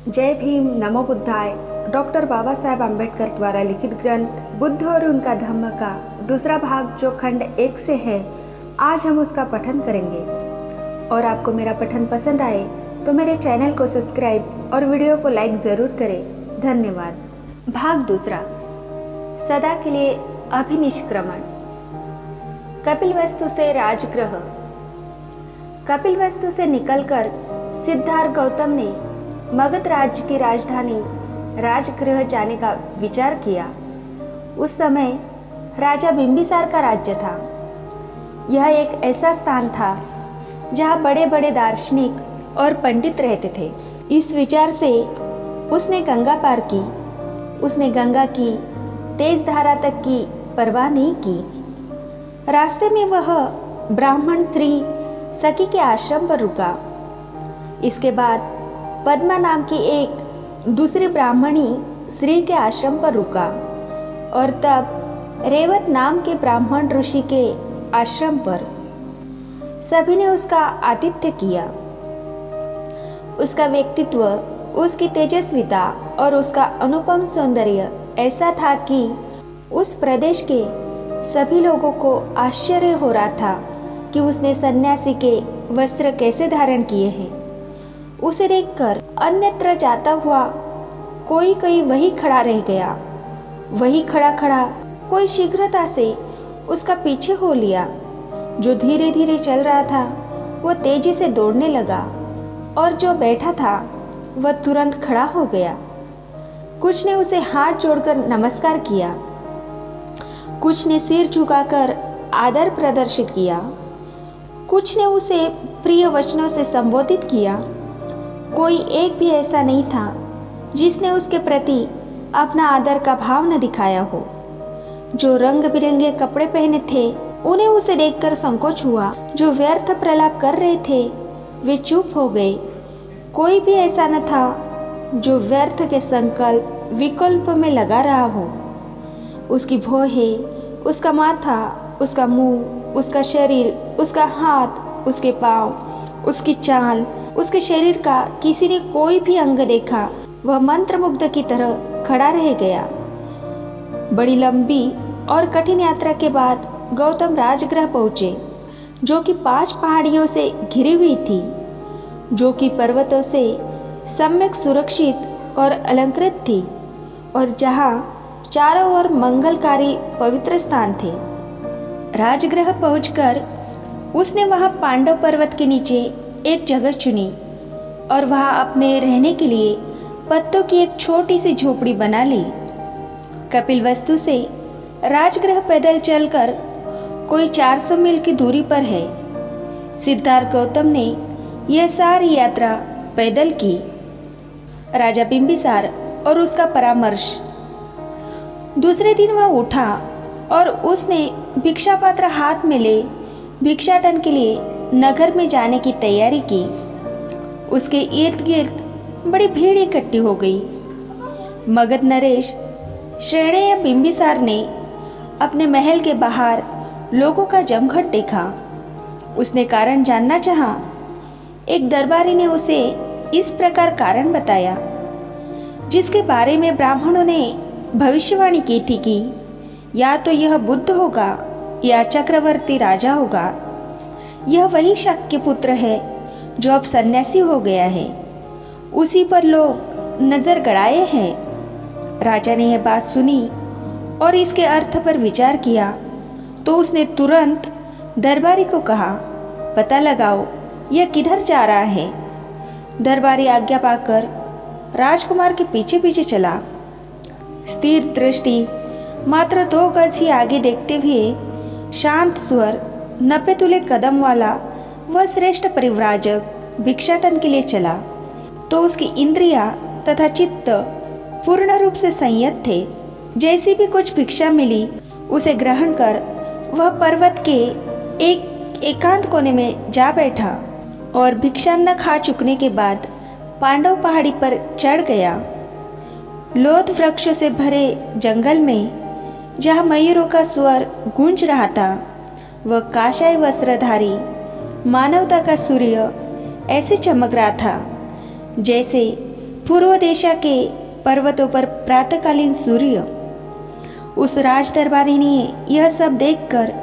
जय भीम, नमो बुद्धाय। डॉक्टर बाबा साहेब अम्बेडकर द्वारा लिखित ग्रंथ बुद्ध और उनका धम्म का दूसरा भाग जो खंड 1 से है, आज हम उसका पठन करेंगे। और आपको मेरा पठन पसंद आए तो मेरे चैनल को सब्सक्राइब और वीडियो को लाइक ज़रूर करें। धन्यवाद। भाग दूसरा, सदा के लिए अभिनिष्क्रमण। कपिलवस्तु से राजगृह। कपिलवस्तु से निकलकर सिद्धार्थ गौतम ने मगध राज्य की राजधानी राजगृह जाने का विचार किया। उस समय राजा बिंबिसार का राज्य था। यह एक ऐसा स्थान था जहाँ बड़े बड़े दार्शनिक और पंडित रहते थे। इस विचार से उसने गंगा पार की। उसने गंगा की तेज धारा तक की परवाह नहीं की। रास्ते में वह ब्राह्मण श्री सखी के आश्रम पर रुका। इसके बाद पद्मा नाम की एक दूसरी ब्राह्मणी श्री के आश्रम पर रुका और तब रेवत नाम के ब्राह्मण ऋषि के आश्रम पर। सभी ने उसका आतिथ्य किया। उसका व्यक्तित्व, उसकी तेजस्विता और उसका अनुपम सौंदर्य ऐसा था कि उस प्रदेश के सभी लोगों को आश्चर्य हो रहा था कि उसने सन्यासी के वस्त्र कैसे धारण किए हैं। उसे देखकर अन्यत्र जाता हुआ कोई वही खड़ा रह गया। वही खड़ा खड़ा कोई शीघ्रता से उसका पीछे हो लिया। जो धीरे धीरे चल रहा था वह तेजी से दौड़ने लगा और जो बैठा था वह तुरंत खड़ा हो गया। कुछ ने उसे हाथ जोड़कर नमस्कार किया, कुछ ने सिर झुकाकर आदर प्रदर्शित किया, कुछ ने उसे प्रिय वचनों से संबोधित किया। कोई एक भी ऐसा नहीं था जिसने उसके प्रति अपना आदर का भाव न दिखाया हो। जो रंग बिरंगे कपड़े पहने थे उन्हें उसे देखकर संकोच हुआ। जो व्यर्थ प्रलाप कर रहे थे वे चुप हो गए। कोई भी ऐसा न था जो व्यर्थ के संकल्प विकल्प में लगा रहा हो। उसकी भौहें, उसका माथा, उसका मुंह, उसका शरीर, उसका हाथ, उसके पांव, उसकी चाल, उसके शरीर का किसी ने कोई भी अंग देखा वह मंत्रमुग्ध की तरह खड़ा रह गया। बड़ी लंबी और कठिन यात्रा के बाद गौतम राजगृह पहुँचे, जो कि 5 पहाड़ियों से घिरी हुई थी, जो कि पर्वतों से सम्यक सुरक्षित और अलंकृत थी और जहाँ चारों ओर मंगलकारी पवित्र स्थान थे। राजगृह पहुंचकर उसने वहां पांडव पर्वत के नीचे एक जगह चुनी और वहां अपने रहने के लिए पत्तों की एक छोटी सी झोपड़ी बना ली। कपिलवस्तु से राजगृह पैदल चलकर कोई 400 मील की दूरी पर है। सिद्धार्थ गौतम ने यह सारी यात्रा पैदल की। राजा बिंबिसार और उसका परामर्श। दूसरे दिन वह उठा और उसने भिक्षा पात्र हाथ में ले भिक्षाटन के लिए नगर में जाने की तैयारी की। उसके इर्द गिर्द बड़ी भीड़ इकट्ठी हो गई। मगध नरेश श्रेणेय बिंबिसार ने अपने महल के बाहर लोगों का जमघट देखा। उसने कारण जानना चाहा। एक दरबारी ने उसे इस प्रकार कारण बताया, जिसके बारे में ब्राह्मणों ने भविष्यवाणी की थी कि या तो यह बुद्ध होगा या चक्रवर्ती राजा होगा। यह वही शक के पुत्र है जो अब सन्यासी हो गया है। उसी पर लोग नजर गड़ाए हैं। राजा ने यह बात सुनी और इसके अर्थ पर विचार किया तो उसने तुरंत दरबारी को कहा, पता लगाओ यह किधर जा रहा है। दरबारी आज्ञा पाकर राजकुमार के पीछे पीछे चला। स्थिर दृष्टि मात्र 2 गज ही आगे देखते हुए शांत स्वर 90 तुले कदम वाला वह श्रेष्ठ परिव्राजक भिक्षाटन के लिए चला तो उसकी इंद्रियां तथा चित्त पूर्ण रूप से संयत थे। जैसी भी कुछ भिक्षा मिली उसे ग्रहण कर वह पर्वत के एक एकांत कोने में जा बैठा और भिक्षान्न खा चुकने के बाद पांडव पहाड़ी पर चढ़ गया। लोध वृक्षों से भरे जंगल में जहाँ मयूरों का स्वर गूंज रहा था, वह काशाय वस्त्रधारी मानवता का सूर्य ऐसे चमक रहा था जैसे पूर्व दिशा के पर्वतों पर प्रातःकालीन सूर्य। उस राज दरबारी ने यह सब देखकर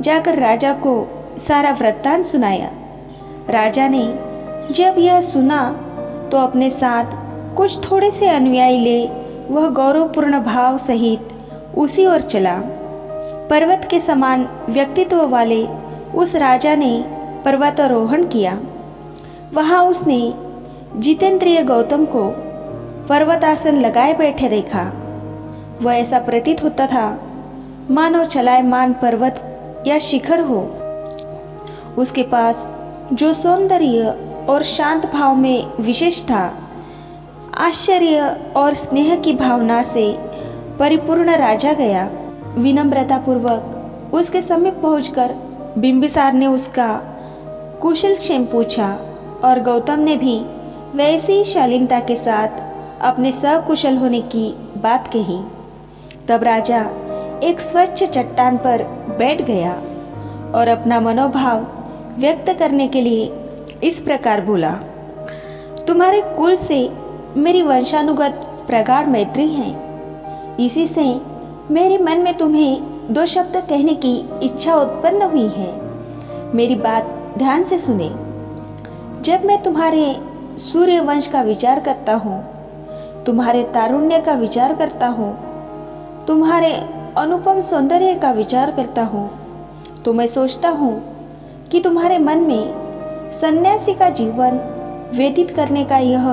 जाकर राजा को सारा वृत्तांत सुनाया। राजा ने जब यह सुना तो अपने साथ कुछ थोड़े से अनुयायी ले वह गौरवपूर्ण भाव सहित उसी ओर चला। पर्वत के समान व्यक्तित्व वाले उस राजा ने पर्वतारोहण किया। वहां उसने जितेंद्रिय गौतम को पर्वतासन लगाए बैठे देखा। वह ऐसा प्रतीत होता था मानो चलायमान पर्वत या शिखर हो। उसके पास जो सौंदर्य और शांत भाव में विशेष था, आश्चर्य और स्नेह की भावना से परिपूर्ण राजा गया। विनम्रतापूर्वक उसके समीप पहुंचकर बिंबिसार ने उसका कुशलक्षेम पूछा और गौतम ने भी वैसी ही शालीनता के साथ अपने सकुशल होने की बात कही। तब राजा एक स्वच्छ चट्टान पर बैठ गया और अपना मनोभाव व्यक्त करने के लिए इस प्रकार बोला। तुम्हारे कुल से मेरी वंशानुगत प्रगाढ़ मैत्री है। इसी से मेरे मन में तुम्हें दो शब्द कहने की इच्छा उत्पन्न हुई है। मेरी बात ध्यान से सुने। जब मैं तुम्हारे सूर्य वंश का विचार करता हूँ, तुम्हारे तारुण्य का विचार करता हूँ, तुम्हारे अनुपम सौंदर्य का विचार करता हूँ, तो मैं सोचता हूँ कि तुम्हारे मन में सन्यासी का जीवन व्यतीत करने का यह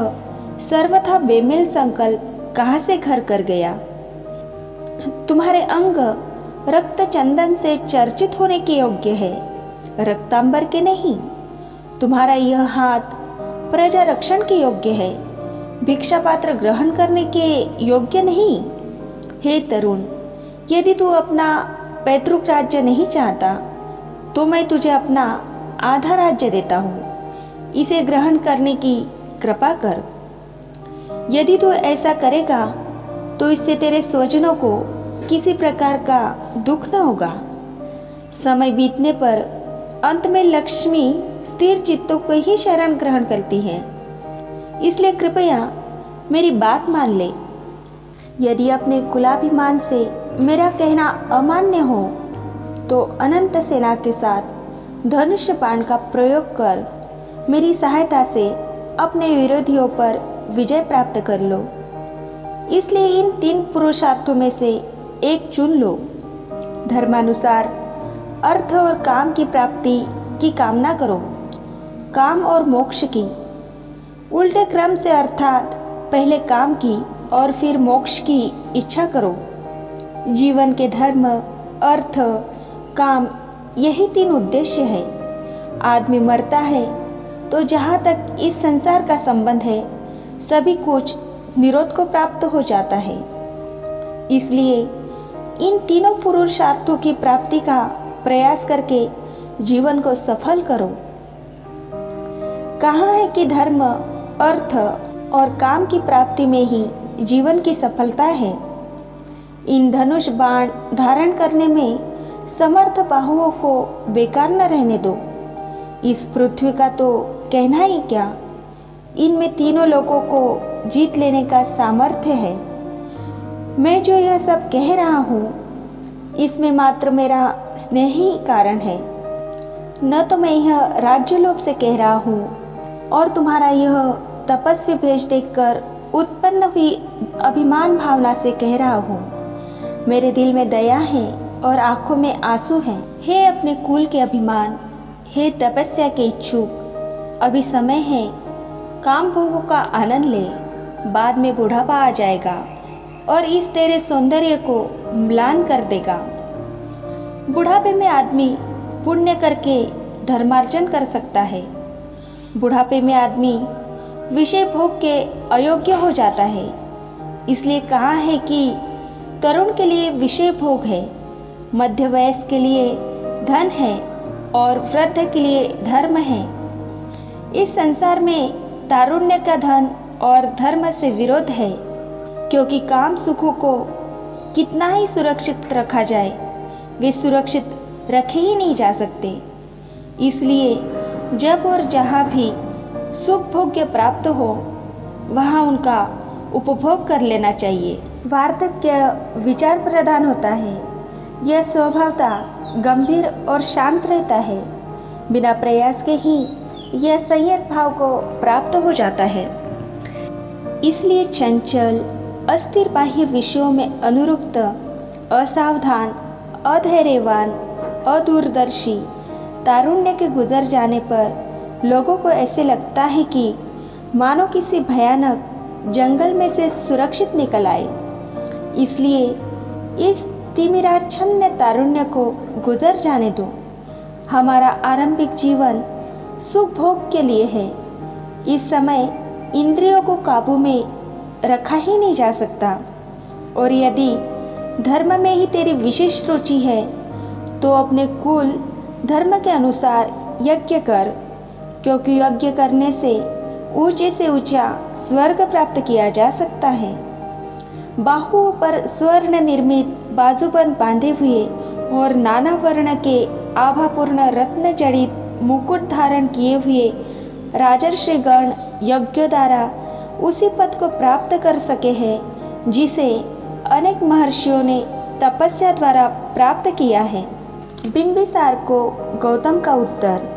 सर्वथा बेमेल संकल्प कहाँ से घर कर गया। तुम्हारे अंग रक्त चंदन से चर्चित होने के योग्य है, रक्तांबर के नहीं। तुम्हारा यह हाथ प्रजा रक्षण के योग्य है, भिक्षा पात्र ग्रहण करने के योग्य नहीं। हे तरुण, यदि तू अपना पैतृक राज्य नहीं चाहता तो मैं तुझे अपना आधा राज्य देता हूँ, इसे ग्रहण करने की कृपा कर। यदि तू ऐसा करेगा तो इससे तेरे स्वजनों को किसी प्रकार का दुख न होगा। समय बीतने पर अंत में लक्ष्मी स्थिर चित्तों को ही शरण ग्रहण करती है। इसलिए कृपया मेरी बात मान ले। यदि अपने कुलाभिमान से मेरा कहना अमान्य हो तो अनंत सेना के साथ धनुष बाण का प्रयोग कर मेरी सहायता से अपने विरोधियों पर विजय प्राप्त कर लो। इसलिए इन 3 पुरुषार्थों में से एक चुन लो। धर्मानुसार अर्थ और काम की प्राप्ति की कामना करो, काम और मोक्ष की। उल्टे क्रम से अर्थात पहले काम की और फिर मोक्ष की इच्छा करो। जीवन के धर्म, अर्थ, काम यही 3 उद्देश्य है। आदमी मरता है तो जहाँ तक इस संसार का संबंध है सभी कुछ निरोध को प्राप्त हो जाता है। इसलिए इन तीनों पुरुषार्थों की प्राप्ति का प्रयास करके जीवन को सफल करो। कहा है कि धर्म, अर्थ और काम की प्राप्ति में ही जीवन की सफलता है। इन धनुष बाण धारण करने में समर्थ बाहुओं को बेकार न रहने दो। इस पृथ्वी का तो कहना ही क्या, इनमें तीनों लोगों को जीत लेने का सामर्थ्य है। मैं जो यह सब कह रहा हूँ इसमें मात्र मेरा स्नेह ही कारण है, न तो मैं यह राज्य लोभ से कह रहा हूँ और तुम्हारा यह तपस्वी भेष देखकर उत्पन्न हुई अभिमान भावना से कह रहा हूँ। मेरे दिल में दया है और आंखों में आंसू हैं। हे अपने कुल के अभिमान, हे तपस्या के इच्छुक, अभी समय है, काम भोगों का आनंद ले। बाद में बुढ़ापा आ जाएगा और इस तेरे सौंदर्य को म्लान कर देगा। बुढ़ापे में आदमी पुण्य करके धर्मार्जन कर सकता है। बुढ़ापे में आदमी विषय भोग के अयोग्य हो जाता है। इसलिए कहा है कि तरुण के लिए विषय भोग है, मध्य वयस्क के लिए धन है और वृद्ध के लिए धर्म है। इस संसार में तारुण्य का धन और धर्म से विरोध है, क्योंकि काम सुखों को कितना ही सुरक्षित रखा जाए वे सुरक्षित रखे ही नहीं जा सकते। इसलिए जब और जहाँ भी सुख भोग्य प्राप्त हो वहाँ उनका उपभोग कर लेना चाहिए। वार्धक्य विचार प्रधान होता है। यह स्वभावतः गंभीर और शांत रहता है। बिना प्रयास के ही यह संयत भाव को प्राप्त हो जाता है। इसलिए चंचल अस्थिर बाह्य विषयों में अनुरक्त, असावधान, अधैर्यवान, अदूरदर्शी तारुण्य के गुजर जाने पर लोगों को ऐसे लगता है कि मानो किसी भयानक जंगल में से सुरक्षित निकल आए। इसलिए इस तिमिराच्छन्न तारुण्य को गुजर जाने दो। हमारा आरंभिक जीवन सुख भोग के लिए है। इस समय इंद्रियों को काबू में रखा ही नहीं जा सकता। और यदि धर्म में ही तेरी विशेष रुचि है तो अपने कुल धर्म के अनुसार यज्ञ कर, क्योंकि यज्ञ करने से ऊंचे से ऊंचा स्वर्ग प्राप्त किया जा सकता है। बाहुओं पर स्वर्ण निर्मित बाजूबंद बांधे हुए और नाना वर्ण के आभापूर्ण रत्न जड़ित मुकुट धारण किए हुए राजर्षिगण यज्ञ द्वारा उसी पद को प्राप्त कर सके हैं जिसे अनेक महर्षियों ने तपस्या द्वारा प्राप्त किया है। बिंबिसार को गौतम का उत्तर।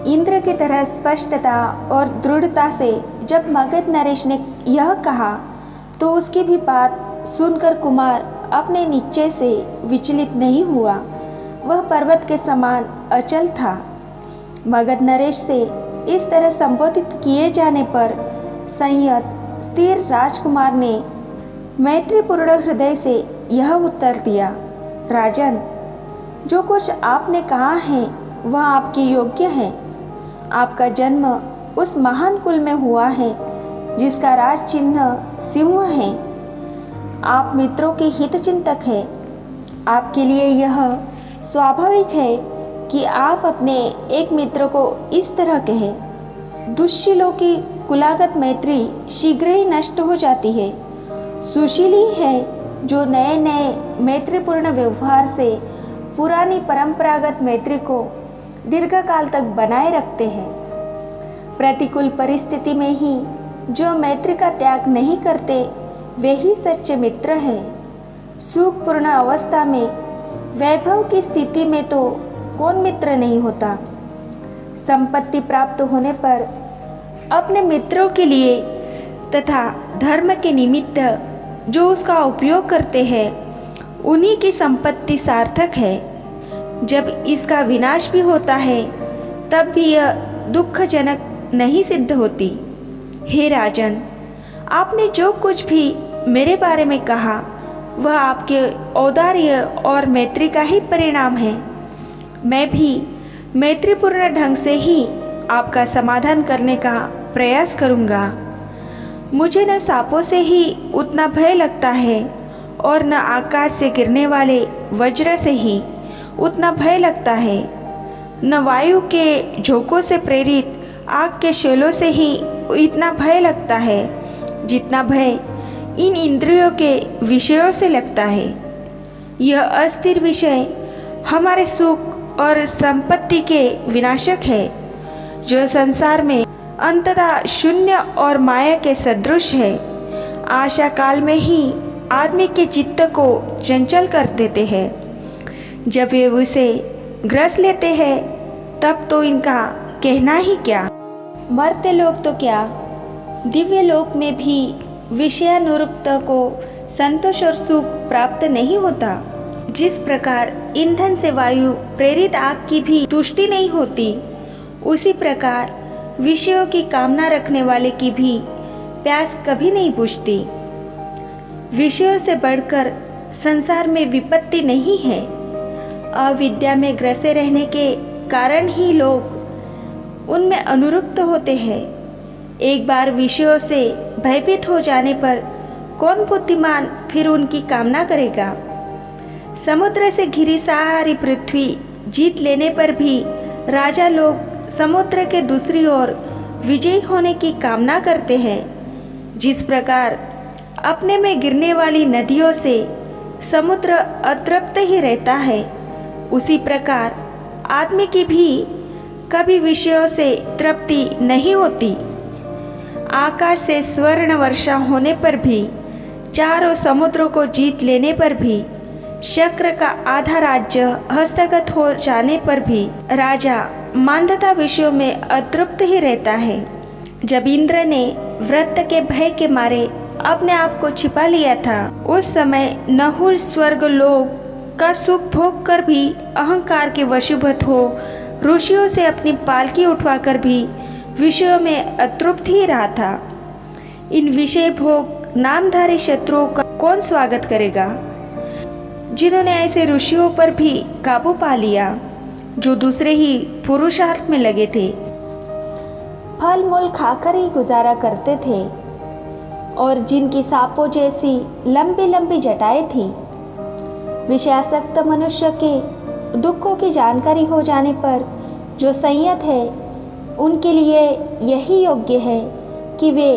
इंद्र की तरह स्पष्टता और दृढ़ता से जब मगध नरेश ने यह कहा तो उसकी भी बात सुनकर कुमार अपने निश्चय से विचलित नहीं हुआ। वह पर्वत के समान अचल था। मगध नरेश से इस तरह संबोधित किए जाने पर संयत स्थिर राजकुमार ने मैत्रीपूर्ण हृदय से यह उत्तर दिया, राजन, जो कुछ आपने कहा है वह आपके योग्य है। आपका जन्म उस महान कुल में हुआ है जिसका राज चिन्ह सिंह है। आप मित्रों के हित चिंतक हैं। आपके लिए यह स्वाभाविक है कि आप अपने एक मित्र को इस तरह कहें। दुष्शीलों की कुलागत मैत्री शीघ्र ही नष्ट हो जाती है। सुशीली है जो नए नए मैत्रीपूर्ण व्यवहार से पुरानी परंपरागत मैत्री को दीर्घकाल तक बनाए रखते हैं। प्रतिकूल परिस्थिति में ही जो मैत्री का त्याग नहीं करते वे ही सच्चे मित्र हैं। सुखपूर्ण अवस्था में वैभव की स्थिति में तो कौन मित्र नहीं होता। संपत्ति प्राप्त होने पर अपने मित्रों के लिए तथा धर्म के निमित्त जो उसका उपयोग करते हैं उन्हीं की संपत्ति सार्थक है। जब इसका विनाश भी होता है तब भी यह दुखजनक नहीं सिद्ध होती। हे राजन, आपने जो कुछ भी मेरे बारे में कहा वह आपके औदार्य और मैत्री का ही परिणाम है। मैं भी मैत्रीपूर्ण ढंग से ही आपका समाधान करने का प्रयास करूँगा। मुझे न सांपों से ही उतना भय लगता है और न आकाश से गिरने वाले वज्र से ही उतना भय लगता है, न वायु के झोंकों से प्रेरित आग के शैलों से ही इतना भय लगता है जितना भय इन इंद्रियों के विषयों से लगता है। यह अस्थिर विषय हमारे सुख और संपत्ति के विनाशक है, जो संसार में अंततः शून्य और माया के सदृश है। आशा काल में ही आदमी के चित्त को चंचल कर देते हैं। जब वे उसे ग्रस लेते हैं तब तो इनका कहना ही क्या। मर्त्य लोक तो क्या, दिव्य लोक में भी विषयानुरक्त को संतोष और सुख प्राप्त नहीं होता। जिस प्रकार ईंधन से वायु प्रेरित आग की भी तुष्टि नहीं होती, उसी प्रकार विषयों की कामना रखने वाले की भी प्यास कभी नहीं बुझती। विषयों से बढ़कर संसार में विपत्ति नहीं है। अविद्या में ग्रसे रहने के कारण ही लोग उनमें अनुरक्त होते हैं। एक बार विषयों से भयभीत हो जाने पर कौन बुद्धिमान फिर उनकी कामना करेगा। समुद्र से घिरी सारी पृथ्वी जीत लेने पर भी राजा लोग समुद्र के दूसरी ओर विजयी होने की कामना करते हैं। जिस प्रकार अपने में गिरने वाली नदियों से समुद्र अतृप्त ही रहता है, उसी प्रकार आदमी की भी कभी विषयों से तृप्ति नहीं होती। आकाश से स्वर्ण वर्षा होने पर भी, चारों समुद्रों को जीत लेने पर भी, शक्र का आधा राज्य हस्तगत हो जाने पर भी राजा मानधता विषयों में अतृप्त ही रहता है। जब इंद्र ने व्रत के भय के मारे अपने आप को छिपा लिया था, उस समय नहुष स्वर्ग लोक का सुख भोग कर भी अहंकार के वशीभूत हो ऋषियों से अपनी पालकी उठवाकर भी विषयों में अतृप्त ही रहा था। इन विषय भोग नामधारी शत्रुओं का कौन स्वागत करेगा, जिन्होंने ऐसे ऋषियों पर भी काबू पा लिया जो दूसरे ही पुरुषार्थ में लगे थे, फल मूल खाकर ही गुजारा करते थे और जिनकी सांपों जैसी लंबी लंबी जटाएं थी। विषयासक्त मनुष्य के दुखों की जानकारी हो जाने पर जो संयत है, उनके लिए यही योग्य है कि वे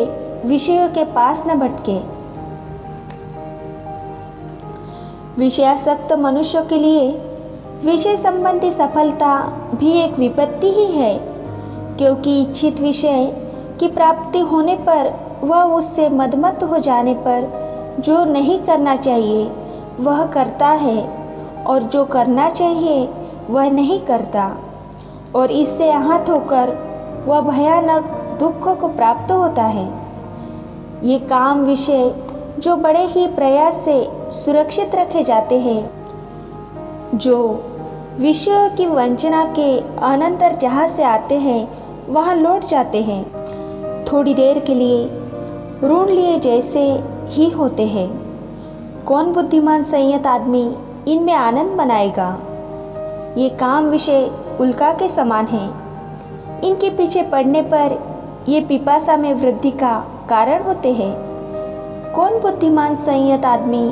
विषयों के पास न भटके। विषयासक्त मनुष्यों के लिए विषय संबंधी सफलता भी एक विपत्ति ही है, क्योंकि इच्छित विषय की प्राप्ति होने पर वह उससे मदमत्त हो जाने पर जो नहीं करना चाहिए वह करता है और जो करना चाहिए वह नहीं करता, और इससे आहत होकर वह भयानक दुखों को प्राप्त होता है। ये काम विषय जो बड़े ही प्रयास से सुरक्षित रखे जाते हैं, जो विषयों की वंचना के अनंतर जहाँ से आते हैं वहाँ लौट जाते हैं, थोड़ी देर के लिए ऋण लिए जैसे ही होते हैं। कौन बुद्धिमान संयत आदमी इनमें आनंद मनाएगा। ये काम विषय उल्का के समान हैं, इनके पीछे पड़ने पर ये पिपासा में वृद्धि का कारण होते हैं। कौन बुद्धिमान संयत आदमी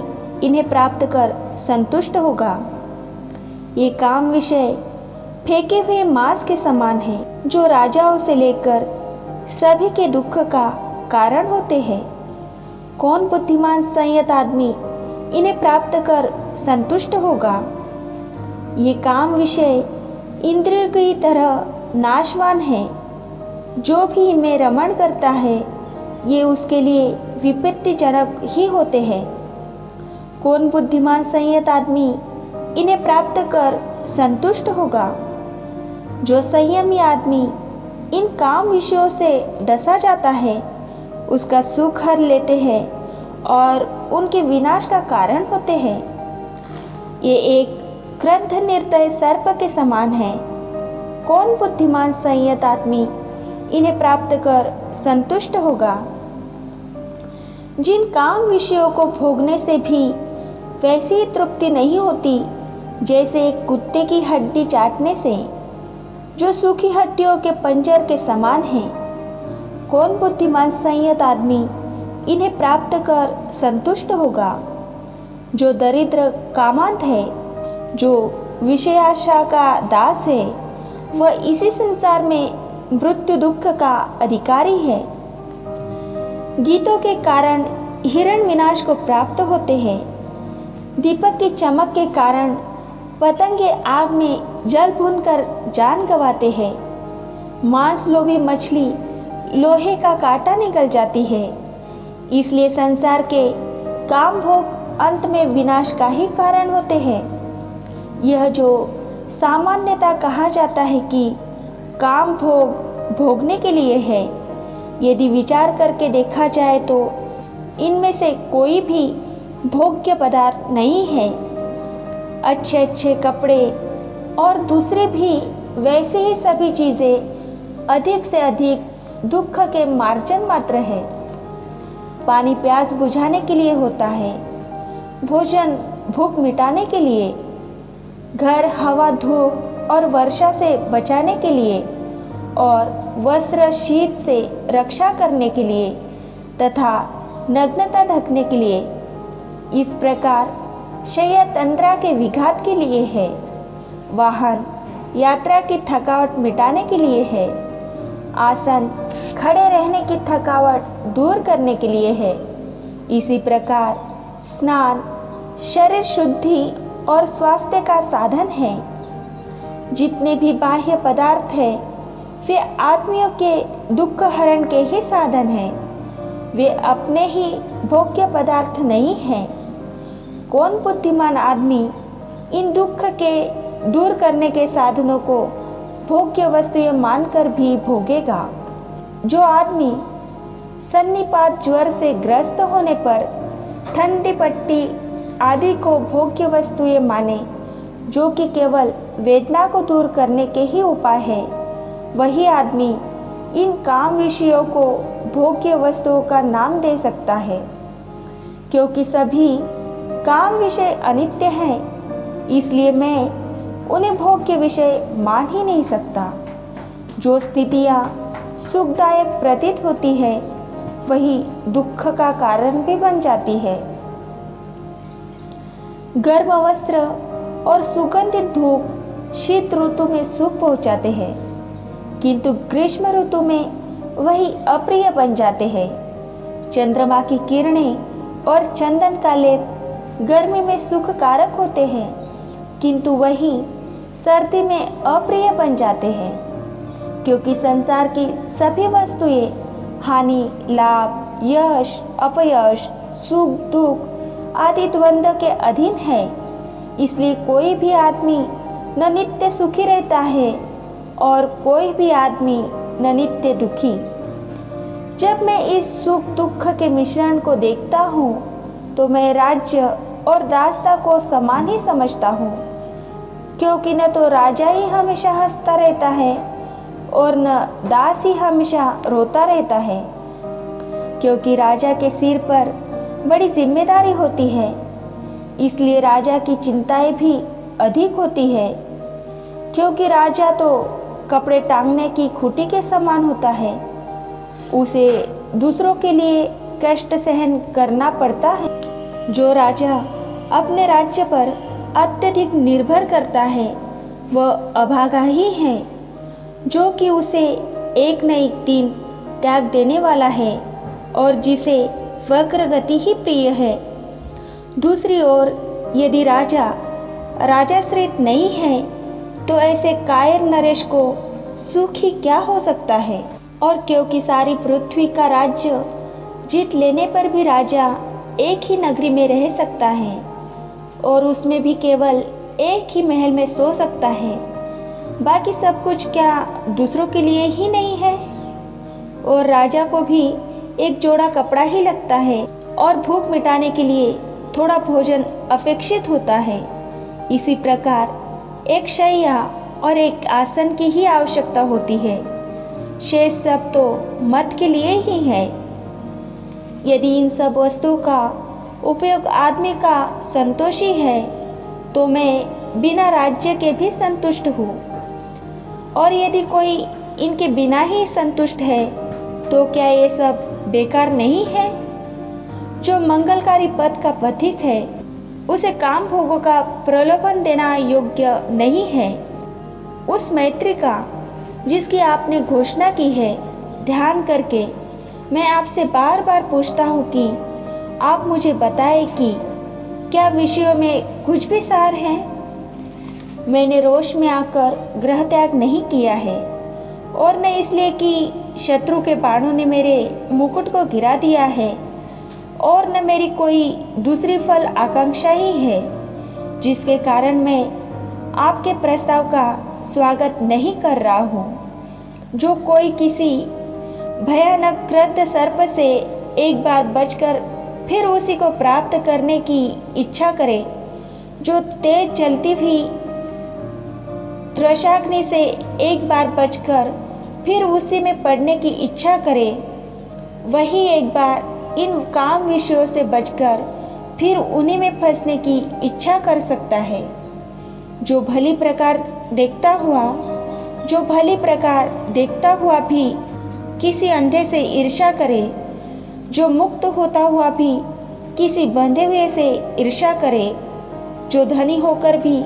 इन्हें प्राप्त कर संतुष्ट होगा। ये काम विषय फेंके हुए मांस के समान हैं, जो राजाओं से लेकर सभी के दुख का कारण होते हैं। कौन बुद्धिमान संयत आदमी इन्हें प्राप्त कर संतुष्ट होगा। ये काम विषय इंद्रियों की तरह नाशवान है, जो भी इनमें रमण करता है ये उसके लिए विपत्तिजनक ही होते हैं। कौन बुद्धिमान संयत आदमी इन्हें प्राप्त कर संतुष्ट होगा। जो संयमी आदमी इन काम विषयों से डसा जाता है उसका सुख हर लेते हैं और उनके विनाश का कारण होते हैं। ये एक क्रुद्ध निर्दय सर्प के समान है। कौन बुद्धिमान संयत आदमी इन्हें प्राप्त कर संतुष्ट होगा। जिन काम विषयों को भोगने से भी वैसी तृप्ति नहीं होती जैसे एक कुत्ते की हड्डी चाटने से, जो सूखी हड्डियों के पंजर के समान है। कौन बुद्धिमान संयत आदमी इन्हें प्राप्त कर संतुष्ट होगा। जो दरिद्र कामांत है, जो विषयाशा का दास है, वह इसी संसार में मृत्यु दुख का अधिकारी है। गीतों के कारण हिरण विनाश को प्राप्त होते हैं। दीपक की चमक के कारण पतंगे आग में जल भूनकर जान गंवाते हैं। मांस लोभी मछली लोहे का कांटा निकल जाती है। इसलिए संसार के काम भोग अंत में विनाश का ही कारण होते हैं। यह जो सामान्यता कहा जाता है कि काम भोग भोगने के लिए है, यदि विचार करके देखा जाए तो इनमें से कोई भी भोग्य पदार्थ नहीं है। अच्छे अच्छे कपड़े और दूसरे भी वैसे ही सभी चीज़ें अधिक से अधिक दुख के मार्जन मात्र है। पानी प्यास बुझाने के लिए होता है, भोजन भूख मिटाने के लिए, घर हवा धूप और वर्षा से बचाने के लिए, और वस्त्र शीत से रक्षा करने के लिए तथा नग्नता ढकने के लिए। इस प्रकार शय्या तंद्रा के विघात के लिए है, वाहन यात्रा की थकावट मिटाने के लिए है, आसन खड़े रहने की थकावट दूर करने के लिए है। इसी प्रकार स्नान शरीर शुद्धि और स्वास्थ्य का साधन है। जितने भी बाह्य पदार्थ है वे आदमियों के दुख हरण के ही साधन हैं, वे अपने ही भोग्य पदार्थ नहीं हैं। कौन बुद्धिमान आदमी इन दुख के दूर करने के साधनों को भोग्य वस्तुएं मानकर भी भोगेगा? जो आदमी सन्निपात ज्वर से ग्रस्त होने पर ठंडी पट्टी आदि को भोग्य वस्तुएं माने, जो कि केवल वेदना को दूर करने के ही उपाय है, वही आदमी इन काम विषयों को भोग्य वस्तुओं का नाम दे सकता है। क्योंकि सभी काम विषय अनित्य हैं, इसलिए मैं उन्हें भोग्य विषय मान ही नहीं सकता। जो स्थितियाँ सुखदायक प्रतीत होती है, वही दुख का कारण भी बन जाती है। गर्म वस्त्र और सुगंधित धूप शीत ऋतु में सुख पहुंचाते हैं, किंतु ग्रीष्म ऋतु में वही अप्रिय बन जाते हैं। चंद्रमा की किरणें और चंदन का लेप गर्मी में सुख कारक होते हैं, किंतु वही सर्दी में अप्रिय बन जाते हैं। क्योंकि संसार की सभी वस्तुएं हानि, लाभ, यश, अपयश, सुख, दुख आदि द्वंद्व के अधीन है। इसलिए कोई भी आदमी न नित्य सुखी रहता है और कोई भी आदमी न नित्य दुखी। जब मैं इस सुख दुख के मिश्रण को देखता हूँ, तो मैं राज्य और दासता को समान ही समझता हूँ। क्योंकि न तो राजा ही हमेशा हंसता रहता है और न दास ही हमेशा रोता रहता है। क्योंकि राजा के सिर पर बड़ी जिम्मेदारी होती है, इसलिए राजा की चिंताएं भी अधिक होती है। क्योंकि राजा तो कपड़े टांगने की खूंटी के समान होता है, उसे दूसरों के लिए कष्ट सहन करना पड़ता है। जो राजा अपने राज्य पर अत्यधिक निर्भर करता है, वह अभागा ही है, जो कि उसे एक न एक दिन त्याग देने वाला है और जिसे वक्र गति ही प्रिय है। दूसरी ओर यदि राजा राजाश्रित नहीं है, तो ऐसे कायर नरेश को सुख ही क्या हो सकता है। और क्योंकि सारी पृथ्वी का राज्य जीत लेने पर भी राजा एक ही नगरी में रह सकता है और उसमें भी केवल एक ही महल में सो सकता है, बाकी सब कुछ क्या दूसरों के लिए ही नहीं है? और राजा को भी एक जोड़ा कपड़ा ही लगता है और भूख मिटाने के लिए थोड़ा भोजन अपेक्षित होता है। इसी प्रकार एक शैया और एक आसन की ही आवश्यकता होती है, शेष सब तो मत के लिए ही है। यदि इन सब वस्तुओं का उपयोग आदमी का संतोषी है, तो मैं बिना राज्य के भी संतुष्ट हूँ। और यदि कोई इनके बिना ही संतुष्ट है, तो क्या ये सब बेकार नहीं है? जो मंगलकारी पद का पथिक है, उसे काम भोगों का प्रलोभन देना योग्य नहीं है। उस मैत्री का जिसकी आपने घोषणा की है, ध्यान करके मैं आपसे बार बार पूछता हूँ कि आप मुझे बताएं कि क्या विषयों में कुछ भी सार है? मैंने रोष में आकर गृह त्याग नहीं किया है, और न इसलिए कि शत्रु के बाणों ने मेरे मुकुट को गिरा दिया है, और न मेरी कोई दूसरी फल आकांक्षा ही है जिसके कारण मैं आपके प्रस्ताव का स्वागत नहीं कर रहा हूँ। जो कोई किसी भयानक क्रुद्ध सर्प से एक बार बचकर फिर उसी को प्राप्त करने की इच्छा करे, जो तेज चलती हुई त्रसाग्नि से एक बार बचकर फिर उसी में पड़ने की इच्छा करे, वही एक बार इन काम विषयों से बचकर फिर उन्हीं में फंसने की इच्छा कर सकता है। जो भली प्रकार देखता हुआ भी किसी अंधे से ईर्ष्या करे, जो मुक्त होता हुआ भी किसी बंधे हुए से ईर्ष्या करे, जो धनी होकर भी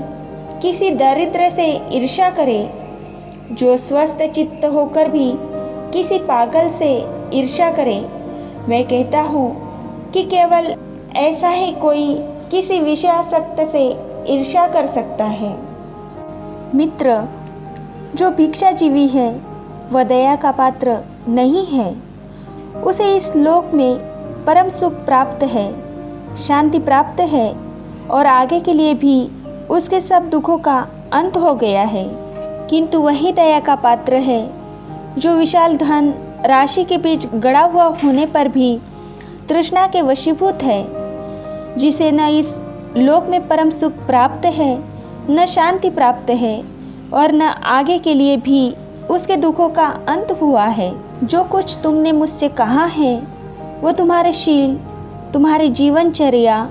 किसी दरिद्र से ईर्ष्या करे, जो स्वस्थ चित्त होकर भी किसी पागल से ईर्ष्या करे। मैं कहता हूँ कि केवल ऐसा ही कोई किसी विषयासक्त से ईर्ष्या कर सकता है। मित्र, जो भिक्षाजीवी है वह दया का पात्र नहीं है। उसे इस लोक में परम सुख प्राप्त है, शांति प्राप्त है और आगे के लिए भी उसके सब दुखों का अंत हो गया है। किंतु वही दया का पात्र है जो विशाल धन राशि के बीच गड़ा हुआ होने पर भी तृष्णा के वशीभूत है, जिसे न इस लोक में परम सुख प्राप्त है, न शांति प्राप्त है और न आगे के लिए भी उसके दुखों का अंत हुआ है। जो कुछ तुमने मुझसे कहा है वो तुम्हारे शील, तुम्हारी जीवनचर्या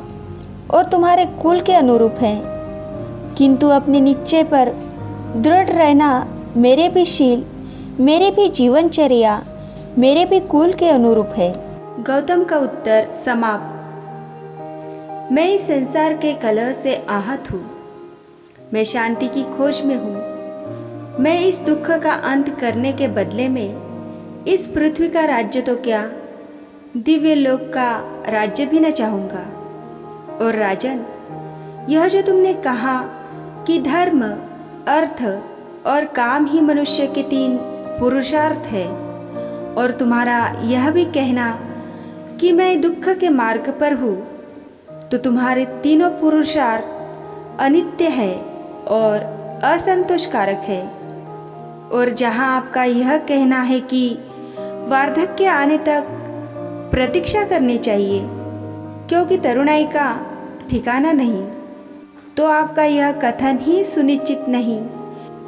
और तुम्हारे कुल के अनुरूप है, किंतु अपने निश्चय पर दृढ़ रहना मेरे भी शील, मेरे भी जीवनचर्या, मेरे भी कुल के अनुरूप है। गौतम का उत्तर समाप्त। मैं इस संसार के कलह से आहत हूँ, मैं शांति की खोज में हूँ। मैं इस दुख का अंत करने के बदले में इस पृथ्वी का राज्य तो क्या, दिव्य लोक का राज्य भी न चाहूँगा। और राजन, यह जो तुमने कहा कि धर्म, अर्थ और काम ही मनुष्य के 3 पुरुषार्थ है, और तुम्हारा यह भी कहना कि मैं दुख के मार्ग पर हूँ, तो तुम्हारे तीनों पुरुषार्थ अनित्य है और असंतोषकारक है। और जहाँ आपका यह कहना है कि वार्धक्य आने तक प्रतीक्षा करनी चाहिए क्योंकि तरुणाई का ठिकाना नहीं, तो आपका यह कथन ही सुनिश्चित नहीं,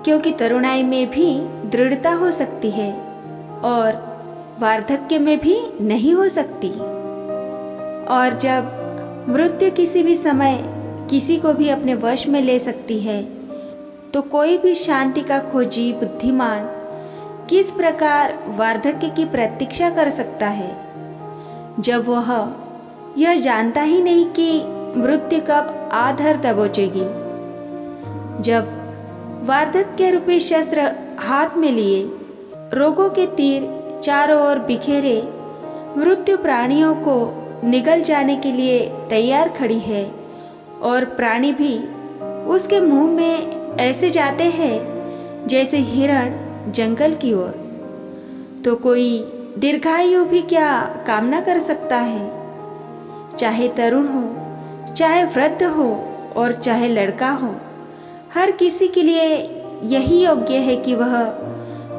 क्योंकि तरुणाई में भी दृढ़ता हो सकती है और वार्धक्य में भी नहीं हो सकती। और जब मृत्यु किसी भी समय किसी को भी अपने वश में ले सकती है, तो कोई भी शांति का खोजी बुद्धिमान किस प्रकार वार्धक्य की प्रतीक्षा कर सकता है, जब वह यह जानता ही नहीं कि मृत्यु कब आधर दबोचेगी। जब वार्धक्य रूपी शस्त्र हाथ में लिए रोगों के तीर चारों ओर बिखेरे मृत्यु प्राणियों को निगल जाने के लिए तैयार खड़ी है, और प्राणी भी उसके मुंह में ऐसे जाते हैं जैसे हिरण जंगल की ओर, तो कोई दीर्घायु भी क्या कामना कर सकता है? चाहे तरुण हो, चाहे वृद्ध हो और चाहे लड़का हो, हर किसी के लिए यही योग्य है कि वह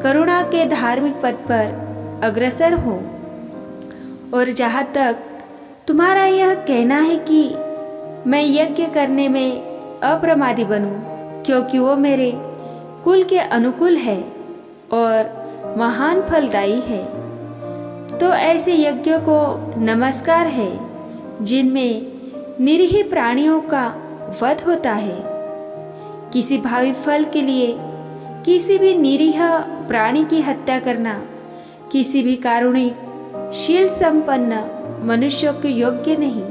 करुणा के धार्मिक पथ पर अग्रसर हो। और जहाँ तक तुम्हारा यह कहना है कि मैं यज्ञ करने में अप्रमादी बनूं, क्योंकि वो मेरे कुल के अनुकूल है और महान फलदायी है, तो ऐसे यज्ञों को नमस्कार है जिनमें निरीह प्राणियों का वध होता है। किसी भावी फल के लिए किसी भी निरीह प्राणी की हत्या करना किसी भी कारुणिक शील संपन्न मनुष्य के योग्य नहीं,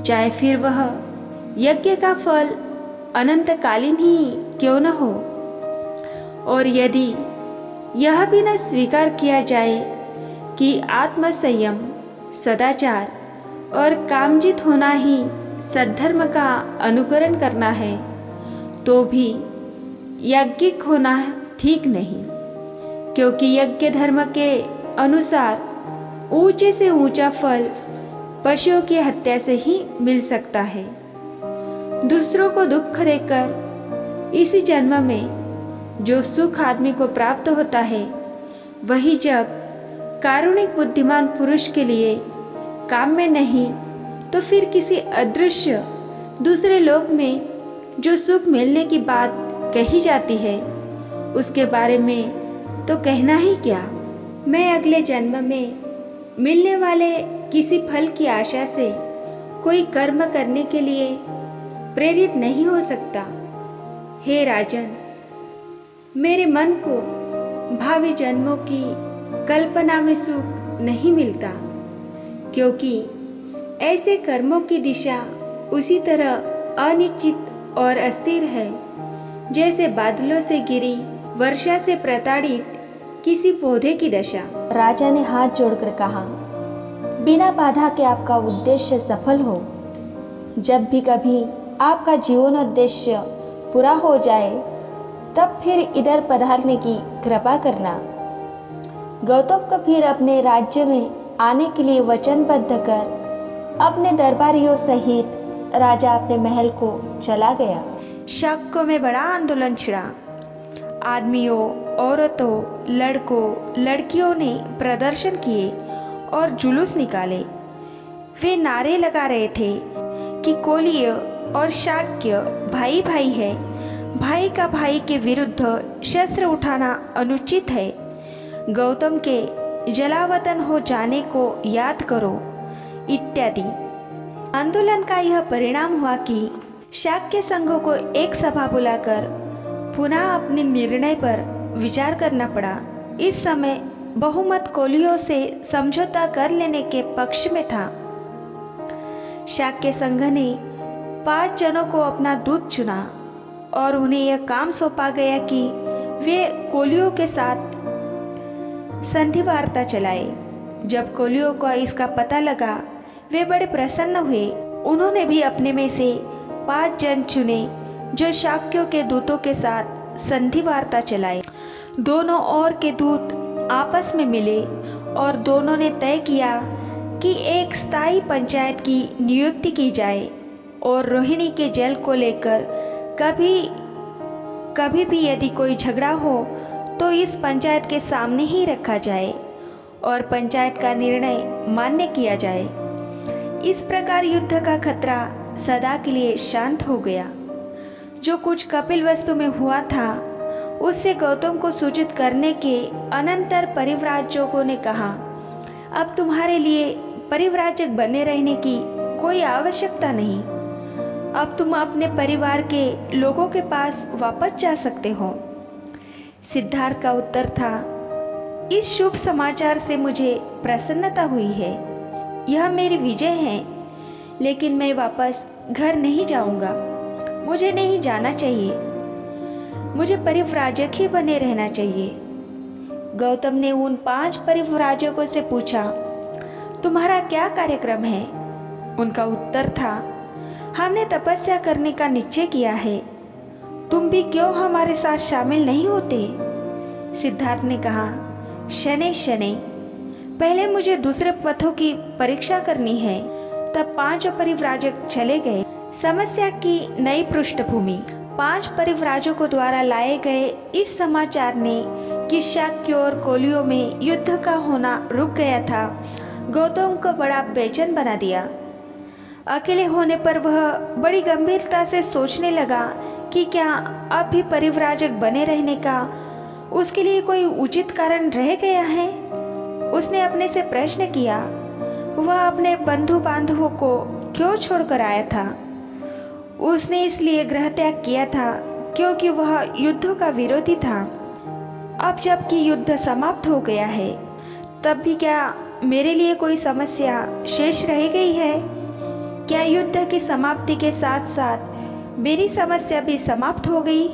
चाहे फिर वह यज्ञ का फल अनंतकालीन ही क्यों न हो। और यदि यह भी न स्वीकार किया जाए कि आत्मसंयम, सदाचार और कामजित होना ही सद्धर्म का अनुकरण करना है, तो भी यज्ञिक होना ठीक नहीं, क्योंकि यज्ञ धर्म के अनुसार ऊंचे से ऊंचा फल पशुओं की हत्या से ही मिल सकता है। दूसरों को दुख देकर इसी जन्म में जो सुख आदमी को प्राप्त होता है, वही जब कारुणिक बुद्धिमान पुरुष के लिए काम में नहीं, तो फिर किसी अदृश्य दूसरे लोक में जो सुख मिलने की बात कही जाती है, उसके बारे में तो कहना ही क्या। मैं अगले जन्म में मिलने वाले किसी फल की आशा से कोई कर्म करने के लिए प्रेरित नहीं हो सकता। हे राजन, मेरे मन को भावी जन्मों की कल्पना में सुख नहीं मिलता, क्योंकि ऐसे कर्मों की दिशा उसी तरह अनिश्चित और अस्थिर है जैसे बादलों से गिरी वर्षा से प्रताड़ित किसी पौधे की दशा। राजा ने हाथ जोड़कर कहा, बिना बाधा के आपका उद्देश्य सफल हो। जब भी कभी आपका जीवनोद्देश्य पूरा हो जाए, तब फिर इधर पधारने की कृपा करना। गौतम को फिर अपने राज्य में आने के लिए वचनबद्ध कर अपने दरबारियों सहित राजा अपने महल को चला गया। शाक्यों में बड़ा आंदोलन छिड़ा। आदमियों, औरतों, लड़कों, लड़कियों ने प्रदर्शन किए और जुलूस निकाले। वे नारे लगा रहे थे कि कोलीय और शाक्य भाई भाई है, भाई का भाई के विरुद्ध शस्त्र उठाना अनुचित है, गौतम के जलावतन हो जाने को याद करो इत्यादि। आंदोलन का यह परिणाम हुआ कि शाक्य संघों को एक सभा बुलाकर पुनः अपने निर्णय पर विचार करना पड़ा। इस समय बहुमत कोलियों से समझौता कर लेने के पक्ष में था। शाक्य संघ ने 5 जनों को अपना दूत चुना और उन्हें यह काम सौंपा गया कि वे कोलियों के साथ संधि वार्ता चलाए। जब कोलियों को इसका पता लगा वे बड़े प्रसन्न हुए। उन्होंने भी अपने में से 5 जन चुने जो शाक्यों के दूतों के साथ संधि वार्ता चलाए। दोनों ओर के दूत आपस में मिले और दोनों ने तय किया कि एक स्थायी पंचायत की नियुक्ति की जाए और रोहिणी के जल को लेकर कभी भी यदि कोई झगड़ा हो तो इस पंचायत के सामने ही रखा जाए और पंचायत का निर्णय मान्य किया जाए। इस प्रकार युद्ध का खतरा सदा के लिए शांत हो गया। जो कुछ कपिलवस्तु में हुआ था उससे गौतम को सूचित करने के अनंतर परिव्राजकों ने कहा, अब तुम्हारे लिए परिव्राजक बने रहने की कोई आवश्यकता नहीं। अब तुम अपने परिवार के लोगों के पास वापस जा सकते हो। सिद्धार्थ का उत्तर था, इस शुभ समाचार से मुझे प्रसन्नता हुई है। यह मेरी विजय है, लेकिन मैं वापस घर नहीं जाऊंगा। मुझे नहीं जाना चाहिए। मुझे परिव्राजक ही बने रहना चाहिए। गौतम ने उन 5 परिव्राजकों से पूछा, तुम्हारा क्या कार्यक्रम है? उनका उत्तर था, हमने तपस्या करने का निश्चय किया है। तुम भी क्यों हमारे साथ शामिल नहीं होते? सिद्धार्थ ने कहा, शनै शनै, पहले मुझे दूसरे पथों की परीक्षा करनी है। तब 5 परिव्राजक चले गए। समस्या की नई पृष्ठभूमि। 5 परिव्राजकों द्वारा लाए गए इस समाचार ने कि शाक्यों और कोलियों में युद्ध का होना रुक गया था, गौतम को बड़ा बेचैन बना दिया। अकेले होने पर वह बड़ी गंभीरता से सोचने लगा कि क्या अब भी परिव्राजक बने रहने का उसके लिए कोई उचित कारण रह गया है। उसने अपने से प्रश्न किया, वह अपने बंधु बांधवों को क्यों छोड़कर आया था? उसने इसलिए गृह त्याग किया था क्योंकि वह युद्ध का विरोधी था। अब जबकि युद्ध समाप्त हो गया है, तब भी क्या मेरे लिए कोई समस्या शेष रह गई है? क्या युद्ध की समाप्ति के साथ साथ मेरी समस्या भी समाप्त हो गई?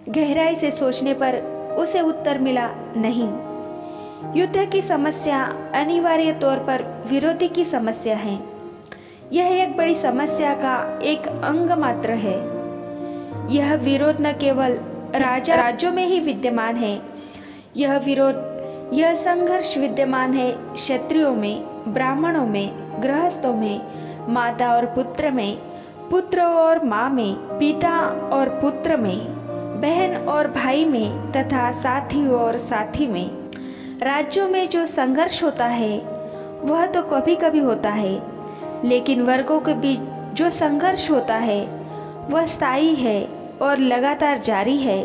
गहराई से सोचने पर उसे उत्तर मिला, नहीं। युद्ध की समस्या अनिवार्य तौर पर विरोधी की समस्या है। यह एक बड़ी समस्या का एक अंग मात्र है। यह विरोध न केवल राज्यों में ही विद्यमान है, यह संघर्ष विद्यमान है क्षत्रियों में, ब्राह्मणों में, गृहस्थों में, माता और पुत्र में, पुत्र और माँ में, पिता और पुत्र में, बहन और भाई में तथा साथी और साथी में। राज्यों में जो संघर्ष होता है वह तो कभी कभी होता है, लेकिन वर्गों के बीच जो संघर्ष होता है वह स्थायी है और लगातार जारी है।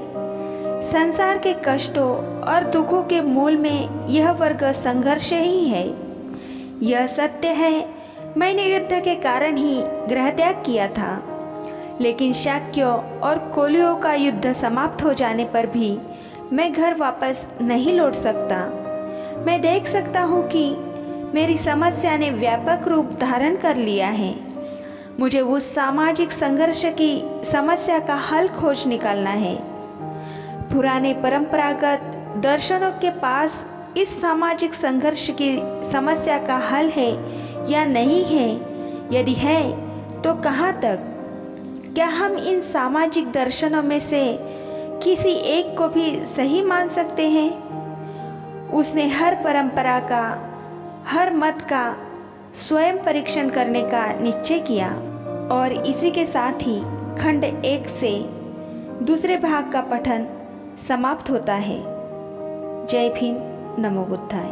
संसार के कष्टों और दुखों के मूल में यह वर्ग संघर्ष ही है। यह सत्य है। मैंने युद्ध के कारण ही गृह त्याग किया था, लेकिन शाक्यों और कोलियों का युद्ध समाप्त हो जाने पर भी मैं घर वापस नहीं लौट सकता। मैं देख सकता हूँ कि मेरी समस्या ने व्यापक रूप धारण कर लिया है। मुझे उस सामाजिक संघर्ष की समस्या का हल खोज निकालना है। पुराने परंपरागत दर्शनों के पास इस सामाजिक संघर्ष की समस्या का हल है या नहीं है? यदि है तो कहाँ तक? क्या हम इन सामाजिक दर्शनों में से किसी एक को भी सही मान सकते हैं? उसने हर परंपरा का, हर मत का स्वयं परीक्षण करने का निश्चय किया और इसी के साथ ही खंड 1 से दूसरे भाग का पठन समाप्त होता है। जय भीम, नमो बुद्धाय।